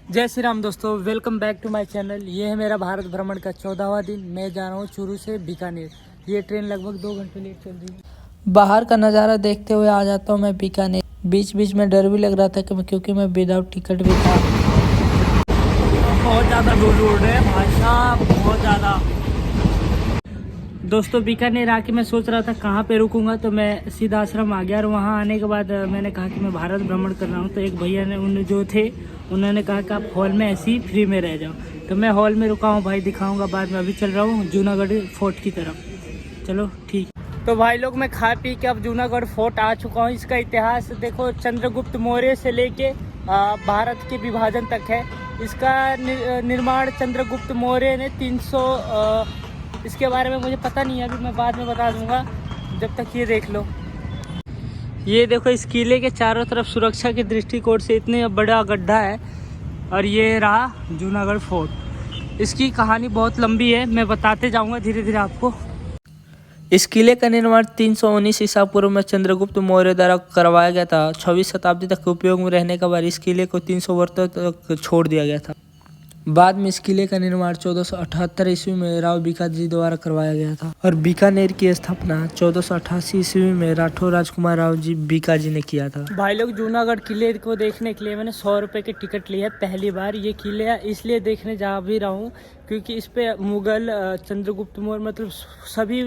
जय श्री राम दोस्तों, welcome back to my channel. ये है मेरा भारत भ्रमण का 14वां दिन। मैं जा रहा हूँ चूरू से बीकानेर। ये ट्रेन लगभग 2 घंटे लेट चल रही है। बाहर का नज़ारा देखते हुए आ जाता हूँ मैं बीकानेर। बीच बीच में डर भी लग रहा था क्योंकि मैं विदाउट टिकट भी था। बहुत ज़्यादा दूर उड़ रहे हैं भाई साहब, बहुत ज़्यादा। दोस्तों बीकानेर आके मैं सोच रहा था कहाँ पे रुकूंगा, तो मैं सीधा आश्रम आ गया। और वहाँ आने के बाद मैंने कहा कि मैं भारत भ्रमण कर रहा हूँ। तो एक भैया ने उन्होंने कहा कि आप हॉल में ऐसे ही फ्री में रह जाओ। तो मैं हॉल में रुका हूँ भाई, दिखाऊंगा बाद में। अभी चल रहा हूँ जूनागढ़ फोर्ट की तरफ। चलो ठीक। तो भाई लोग मैं खा पी के अब जूनागढ़ फोर्ट आ चुका हूँ। इसका इतिहास देखो, चंद्रगुप्त मौर्य से लेके भारत के विभाजन तक है। इसका निर्माण चंद्रगुप्त मौर्य ने 300 इसके बारे में मुझे पता नहीं है, अभी मैं बाद में बता दूंगा। जब तक ये देख लो। ये देखो, इस किले के चारों तरफ सुरक्षा के दृष्टिकोण से इतने बड़ा गड्ढा है। और ये रहा जूनागढ़ फोर्ट। इसकी कहानी बहुत लंबी है, मैं बताते जाऊंगा धीरे धीरे आपको। इस किले का निर्माण 319 ईसा पूर्व में चंद्रगुप्त मौर्य द्वारा करवाया गया था। 26 शताब्दी तक उपयोग में रहने के बाद इस किले को 300 वर्षों तक छोड़ दिया गया था। बाद में इस किले का निर्माण 1478 ईस्वी में राव बीकाजी द्वारा करवाया गया था। और बीकानेर की स्थापना 1488 ईस्वी में राठौर राजकुमार राव जी बीकाजी ने किया था। भाई लोग, जूनागढ़ किले को देखने के लिए मैंने 100 रुपये की टिकट ली है। पहली बार ये किले इसलिए देखने जा भी रहा हूँ क्योंकि इस पे मुगल चंद्रगुप्त मौर्य मतलब सभी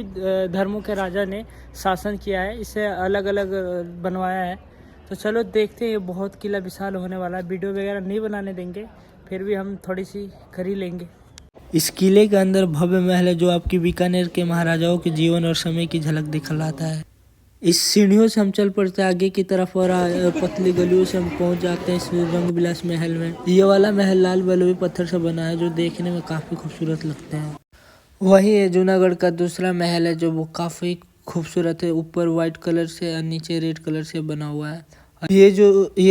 धर्मों के राजा ने शासन किया है। इसे अलग अलग बनवाया है। तो चलो देखते हैं। ये बहुत किला विशाल होने वाला है। वीडियो वगैरह नहीं बनाने देंगे, फिर भी हम थोड़ी सी कर ही लेंगे। इस किले के अंदर भव्य महल है जो आपकी बीकानेर के महाराजाओं के जीवन और समय की झलक दिखलाता है। इस सीढ़ियों से हम चल पड़ते हैं आगे की तरफ और पतली गलियों से हम पहुंच जाते हैं इस रंग बिलास महल में। ये वाला महल लाल बलुई पत्थर से बना है जो देखने में काफी खूबसूरत लगते हैं। वही है जूनागढ़ का दूसरा महल है जो वो काफी खूबसूरत है। ऊपर व्हाइट कलर से और नीचे रेड कलर से बना हुआ है। ये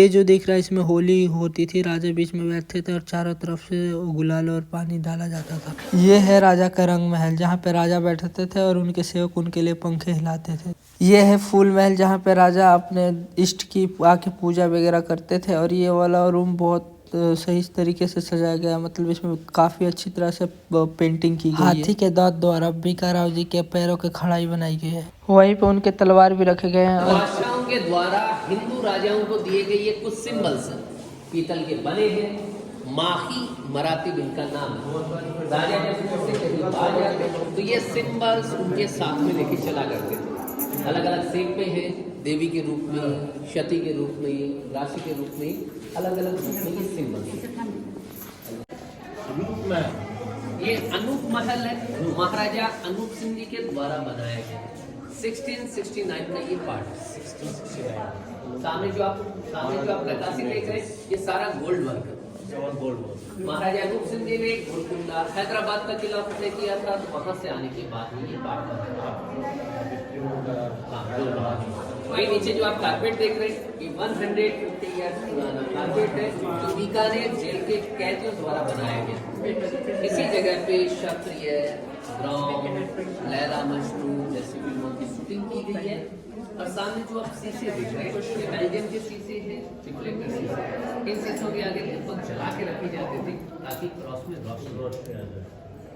जो दिख रहा है, इसमें होली होती थी। राजा बीच में बैठते थे और चारों तरफ से गुलाल और पानी डाला जाता था। ये है राजा का रंग महल जहाँ पे राजा बैठते थे और उनके सेवक उनके लिए पंखे हिलाते थे। ये है फूल महल जहाँ पे राजा अपने इष्ट की आके पूजा वगैरह करते थे। और ये वाला रूम बहुत सही तरीके से सजाया गया, मतलब इसमें काफी अच्छी तरह से पेंटिंग की गई है। हाथी के दांत द्वारा बीका राव जी के पैरों की खड़ाई बनाई गई है। वहीं पे उनके तलवार भी रखे गए हैं। बादशाहों के द्वारा हिंदू राजाओं को दिए गए ये कुछ सिंबल्स पीतल के बने हैं। माही मराठी इनका नाम है। राजा जब कहीं बाहर जाते तो ये सिंबल्स उनके साथ में लेके चला करते थे। अलग अलग शेप में है, देवी के रूप में, शती के रूप में, राशि के रूप में, अलग अलग रूप में ये सिंबल्स। ये अनूप महल है, महाराजा अनूप सिंह जी के द्वारा बनाया गया। 1669 का ये पार्ट। 1669 सामने जो आप नक्काशी देख रहे हैं, ये सारा गोल्ड वर्क है। महाराजा अनूप सिंह जी ने गोलकुंडा हैदराबाद का किला फतेह किया था, तो वहां से आने के बाद ये पार्ट बना। वही नीचे जो आप कारपेट देख रहे हैं, ये 150 ईयर्स पुराना कारपेट है जो बीकानेर जेल के कैदियों द्वारा बनाया गया। इसी जगह पे क्षत्रिय, ब्राह्मण, लैला मजनू जैसी फिल्मों की शूटिंग की गई है। और सामने जो आप शीशे देख रहे हैं, ये बेल्जियम के शीशे हैं, रिफ्लेक्टर शीशे। इन शीशों के आगे दीपक जला के रखे जाते थे ताकि क्रॉस में रोशनी आ जाए।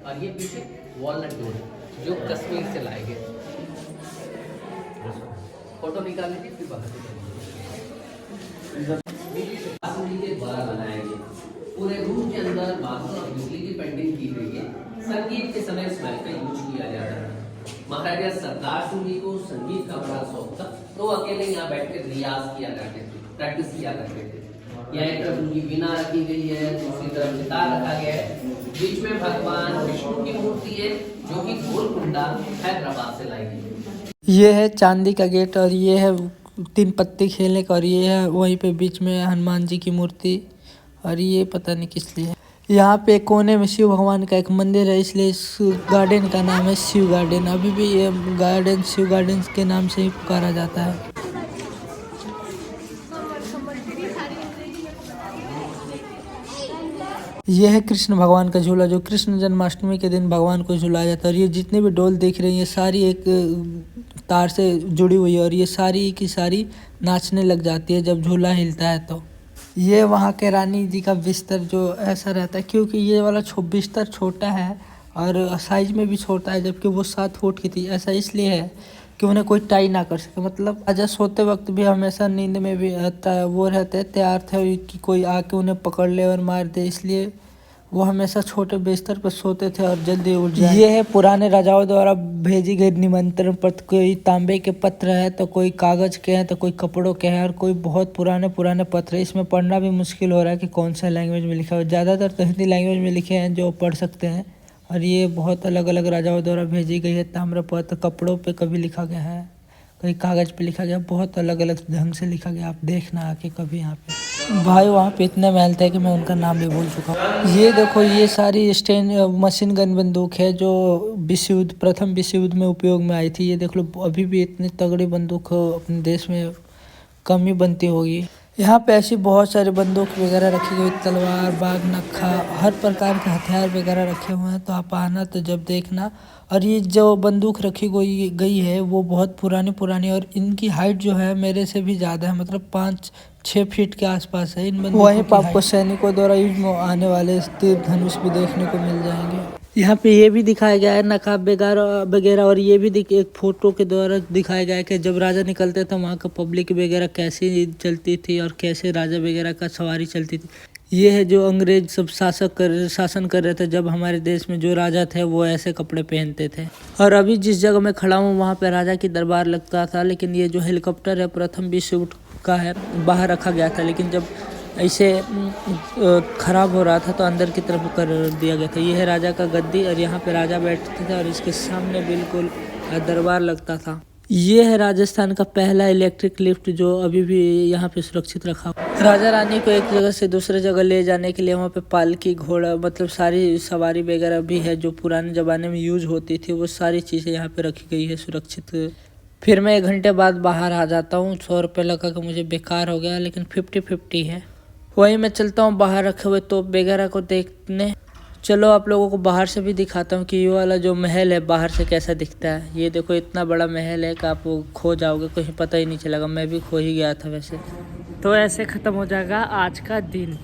और ये पीछे वॉलनट डोर है जो कश्मीर से लाए गए। फोटो निकाल लीजिए, फिर बाहर के द्वारा बनाया गया। पूरे रूम के अंदर बाथरूम और बिजली की पेंटिंग की गई है। संगीत के समय स्मेल का यूज किया जाता है। महाराजा सरदार सिंह जी को संगीत का बड़ा शौक था, तो अकेले यहाँ बैठ के रियाज किया करते थे, प्रैक्टिस किया करते थे। यहाँ एक तरफ उनकी वीणा रखी गई है, दूसरी तरफ गिटार रखा गया है। बीच में भगवान विष्णु की मूर्ति है जो कि गोलकुंडा हैदराबाद से लाई गई है। ये है चांदी का गेट और ये है 3 पत्ती खेलने का। और ये है वहीं पे बीच में हनुमान जी की मूर्ति। और ये पता नहीं किस लिए। यहाँ पे कोने में शिव भगवान का एक मंदिर है, इसलिए इस गार्डन का नाम है शिव गार्डन। अभी भी ये गार्डन शिव गार्डन के नाम से ही पुकारा जाता है। यह है कृष्ण भगवान का झूला जो कृष्ण जन्माष्टमी के दिन भगवान को झूलाया जाता है। और ये जितने भी डोल देख रहे हैं, ये सारी एक तार से जुड़ी हुई है और ये सारी की सारी नाचने लग जाती है जब झूला हिलता है तो। ये वहाँ के रानी जी का बिस्तर जो ऐसा रहता है, क्योंकि ये वाला बिस्तर छोटा है और साइज में भी छोटा है, जबकि वो 7 फुट की थी। ऐसा इसलिए है कि उन्हें कोई टाई ना कर सके। मतलब राजा सोते वक्त भी हमेशा नींद में भी वो रहते तैयार थे कि कोई आके उन्हें पकड़ ले और मार दे, इसलिए वो हमेशा छोटे बिस्तर पर सोते थे और जल्दी उठ जाए। ये है पुराने राजाओं द्वारा भेजी गई निमंत्रण पत्र। कोई तांबे के पत्र है तो कोई कागज के हैं तो कोई कपड़ों के हैं और कोई बहुत पुराने पुराने पत्र है। इसमें पढ़ना भी मुश्किल हो रहा है कि कौन सा लैंग्वेज में लिखा है। ज़्यादातर तो हिंदी लैंग्वेज में लिखे हैं जो पढ़ सकते हैं। और ये बहुत अलग अलग राजाओं द्वारा भेजी गई है ताम्रपत्र। कपड़ों पे कभी लिखा गया है, कहीं कागज पे लिखा गया, बहुत अलग अलग ढंग से लिखा गया। आप देखना आके कभी यहाँ पे। भाई वहाँ पे इतने महल थे कि मैं उनका नाम भी भूल चुका हूँ। ये देखो, ये सारी मशीन गन बंदूक है जो प्रथम विश्व युद्ध में उपयोग में आई थी। ये देख लो, अभी भी इतनी तगड़ी बंदूक अपने देश में कम ही बनती होगी। यहाँ पे ऐसी बहुत सारी बंदूक वगैरह रखी गई, तलवार, बाग, नक्खा, हर प्रकार के हथियार वगैरह रखे हुए हैं। तो आप आना तो जब देखना। और ये जो बंदूक रखी गई है वो बहुत पुरानी और इनकी हाइट जो है मेरे से भी ज़्यादा है, मतलब 5-6 फीट के आसपास है इन बंदूकों। वहीं पर आपको सैनिकों द्वारा यूज में आने वाले तीर धनुष भी देखने को मिल जाएंगे। यहाँ पे ये भी दिखाया गया है नकाब वगैरह और ये भी एक फोटो के द्वारा दिखाया गया है कि जब राजा निकलते थे वहाँ का पब्लिक वगैरह कैसी चलती थी और कैसे राजा वगैरह का सवारी चलती थी। ये है जो अंग्रेज सब शासन कर रहे थे जब हमारे देश में जो राजा थे वो ऐसे कपड़े पहनते थे। और अभी जिस जगह मैं खड़ा हूँ वहाँ पे राजा की दरबार लगता था, लेकिन ये जो हेलीकॉप्टर है प्रथम विश्व युद्ध का है, बाहर रखा गया था। लेकिन जब ऐसे खराब हो रहा था तो अंदर की तरफ कर दिया गया था। ये है राजा का गद्दी और यहाँ पे राजा बैठते थे और इसके सामने बिल्कुल दरबार लगता था। ये है राजस्थान का पहला इलेक्ट्रिक लिफ्ट जो अभी भी यहाँ पे सुरक्षित रखा हुआ। राजा रानी को एक जगह से दूसरे जगह ले जाने के लिए वहाँ पे पालकी, घोड़ा, मतलब सारी सवारी वगैरह भी है जो पुराने ज़माने में यूज होती थी। वो सारी चीज़ें यहाँ पे रखी गई है सुरक्षित। फिर मैं 1 घंटे बाद बाहर आ जाता हूँ। 100 रुपये लगा कि मुझे बेकार हो गया, लेकिन 50-50 है। वहीं मैं चलता हूँ बाहर रखे हुए तोप वगैरह को देखने। चलो आप लोगों को बाहर से भी दिखाता हूँ कि ये वाला जो महल है बाहर से कैसा दिखता है। ये देखो, इतना बड़ा महल है कि आप खो जाओगे, कहीं पता ही नहीं चलेगा। मैं भी खो ही गया था वैसे। तो ऐसे ख़त्म हो जाएगा आज का दिन।